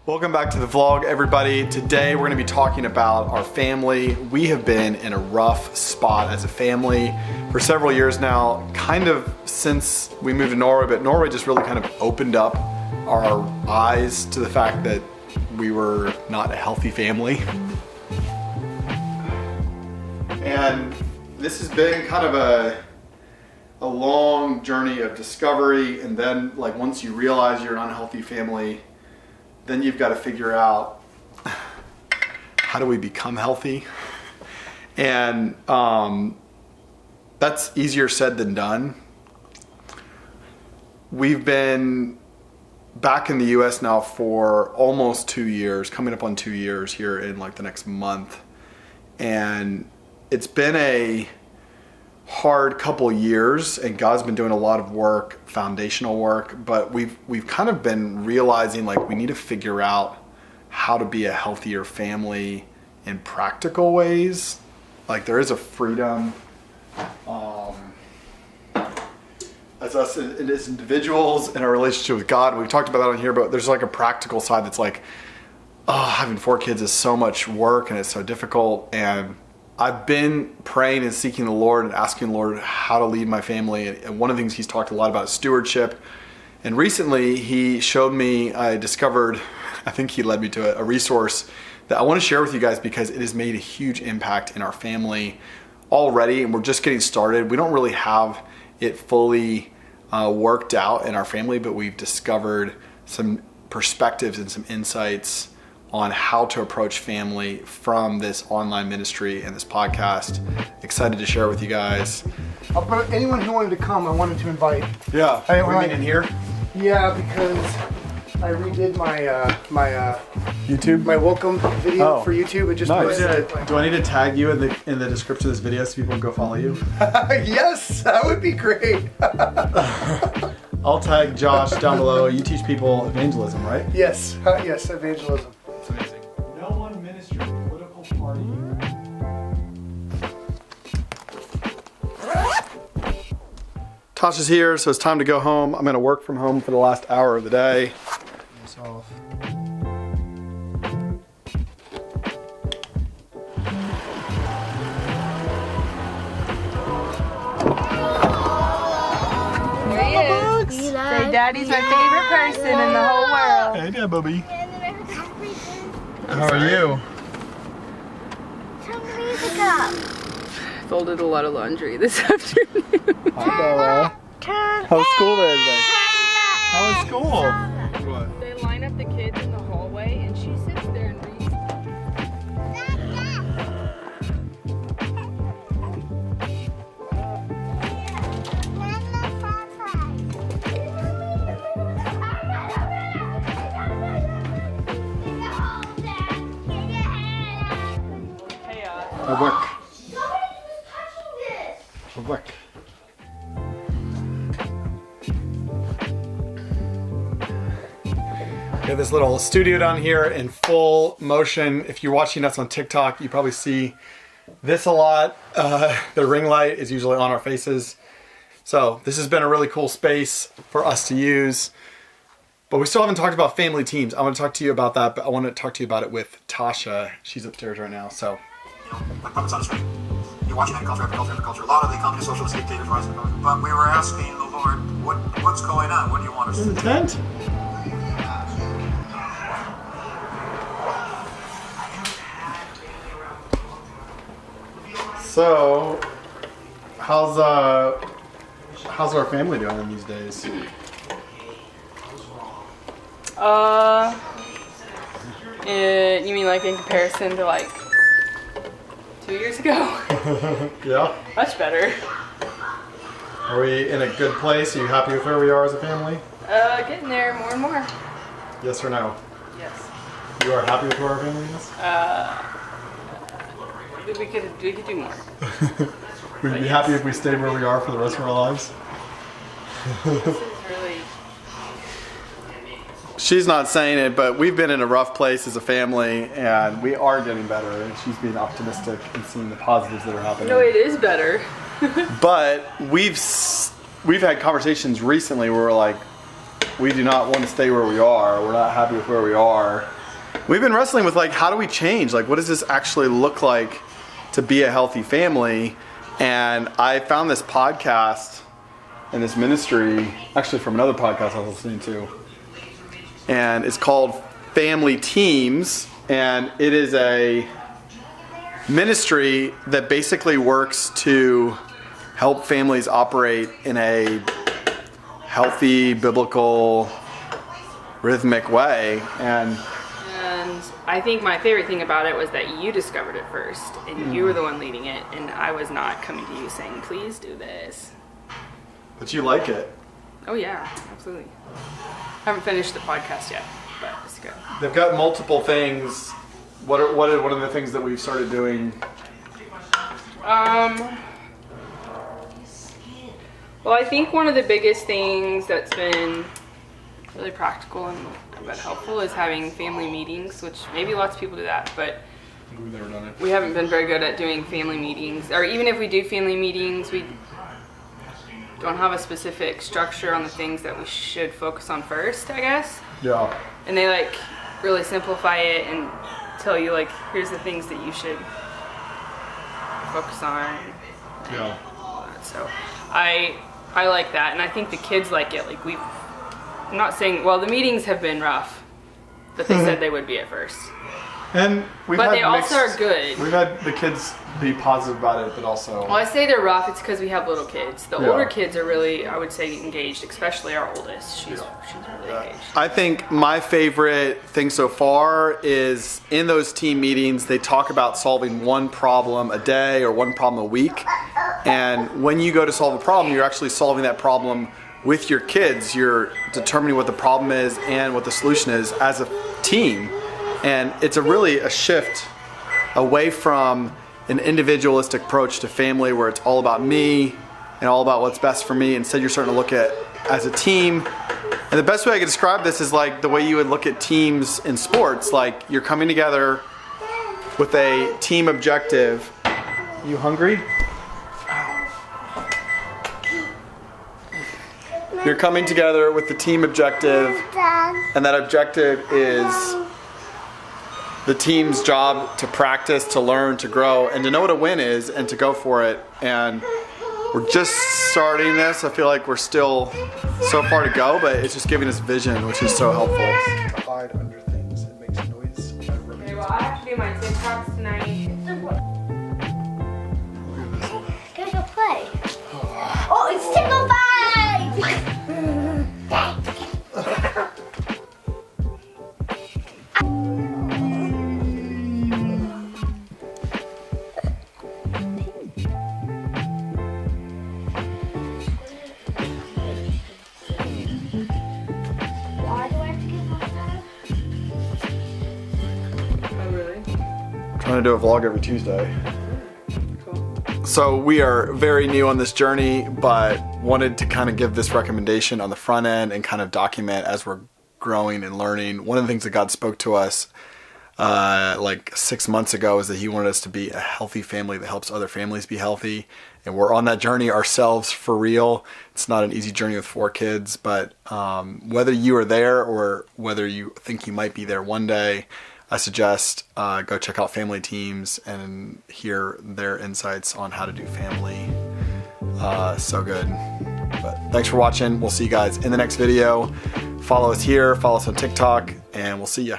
Welcome back to the vlog, everybody. Today we're going to be talking about our family. We have been in a rough spot as a family for several years now, kind of since we moved to Norway, but Norway just really kind of opened up our eyes to the fact that we were not a healthy family. And this has been kind of a long journey of discovery, and then like once you realize you're an unhealthy family, then you've got to figure out how do we become healthy? And that's easier said than done. We've been back in the US now for almost 2 years, coming up on 2 years here in like the next month. And it's been a hard couple years, and God's been doing a lot of work, foundational work, but we've kind of been realizing like we need to figure out how to be a healthier family in practical ways. Like there is a freedom as us as individuals in our relationship with God. We've talked about that on here, but there's like a practical side that's like, having 4 kids is so much work and it's so difficult. And I've been praying and seeking the Lord and asking the Lord how to lead my family. And one of the things he's talked a lot about is stewardship. And recently he showed me, I discovered, I think he led me to a resource that I want to share with you guys because it has made a huge impact in our family already. And we're just getting started. We don't really have it fully worked out in our family, but we've discovered some perspectives and some insights on how to approach family from this online ministry and this podcast. Excited to share with you guys. But anyone who wanted to come, I wanted to invite. Yeah, we meet in here? Yeah, because I redid my YouTube? my welcome video for YouTube. It just nice. posted. Do I need to tag you in the description of this video so people can go follow you? Yes, that would be great. I'll tag Josh down below. You teach people evangelism, right? Yes, yes, evangelism. It's amazing. No one ministry, political party. Tasha's here, so it's time to go home. I'm going to work from home for the last hour of the day. There he is. Say Daddy's my favorite person in the whole world. Hey there, Bubby. How are you? Folded a lot of laundry this afternoon. Hi, Bella. How's school there today? How was school? What? They line up the kids in the hallway and she sits there and reads. Work. Work. We have this little studio down here in full motion. If you're watching us on TikTok, you probably see this a lot. The ring light is usually on our faces. So this has been a really cool space for us to use. But we still haven't talked about family teams. I want to talk to you about that, but I want to talk to you about it with Tasha. She's upstairs right now, so. Like puppets on a string. You're watching agriculture, agriculture, agriculture. A lot of the communist socialist dictators rise. But we were asking the Lord, what's going on? What do you want us to do? In the tent? So, how's our family doing these days? You mean like in comparison to like 2 years ago? Yeah. Much better. Are we in a good place? Are you happy with where we are as a family? Getting there more and more. Yes or no? Yes. You are happy with where our family is? We could do more. We'd be happy if we stayed where we are for the rest of our lives. This is really. She's not saying it, but we've been in a rough place as a family, and we are getting better, and she's being optimistic and seeing the positives that are happening. No, it is better. But we've had conversations recently where we're like, we do not want to stay where we are. We're not happy with where we are. We've been wrestling with like, how do we change? Like, what does this actually look like to be a healthy family? And I found this podcast and this ministry, actually from another podcast I was listening to. And it's called Family Teams. And it is a ministry that basically works to help families operate in a healthy, biblical, rhythmic way. And I think my favorite thing about it was that you discovered it first, and you were the one leading it, and I was not coming to you saying, please do this. but you like it. Oh yeah, absolutely. Haven't finished the podcast yet, but it's good. They've got multiple things. What are one of the things that we've started doing? Well, I think one of the biggest things that's been really practical and but helpful is having family meetings, which maybe lots of people do that, but We've never done it. we haven't been very good at doing family meetings. Or even if we do family meetings, we don't have a specific structure on the things that we should focus on first, I guess. Yeah. And they like really simplify it and tell you like, here's the things that you should focus on. Yeah. So I like that, and I think the kids like it. Like I'm not saying, well, the meetings have been rough, but they said they would be at first. And we've But had they also are good. We've had the kids be positive about it, but also. Well, I say they're rough, it's because we have little kids. The Yeah. older kids are really, I would say, engaged, especially our oldest. She's really engaged. I think my favorite thing so far is in those team meetings, they talk about solving one problem a day or one problem a week. And when you go to solve a problem, you're actually solving that problem with your kids. You're determining what the problem is and what the solution is as a team. And it's really a shift away from an individualistic approach to family where it's all about me and all about what's best for me. Instead, you're starting to look at as a team. And the best way I could describe this is like the way you would look at teams in sports. Like you're coming together with a team objective. You hungry? You're coming together with the team objective, and that objective is the team's job to practice, to learn, to grow, and to know what a win is, and to go for it. And we're just starting this. I feel like we're still so far to go, but it's just giving us vision, which is so helpful. Hide under things. It makes noise. Okay, well, I have to do my TikToks tonight. Go play. Oh, it's tickle fight! Why do I have to get my phone? Oh, really? Trying to do a vlog every Tuesday. Cool. So we are very new on this journey, but wanted to kind of give this recommendation on the front end and kind of document as we're growing and learning. One of the things that God spoke to us like 6 months ago is that he wanted us to be a healthy family that helps other families be healthy. And we're on that journey ourselves for real. It's not an easy journey with 4 kids, but whether you are there or whether you think you might be there one day, I suggest go check out Family Teams and hear their insights on how to do family. So good. But thanks for watching. We'll see you guys in the next video. Follow us here, follow us on TikTok, and we'll see ya.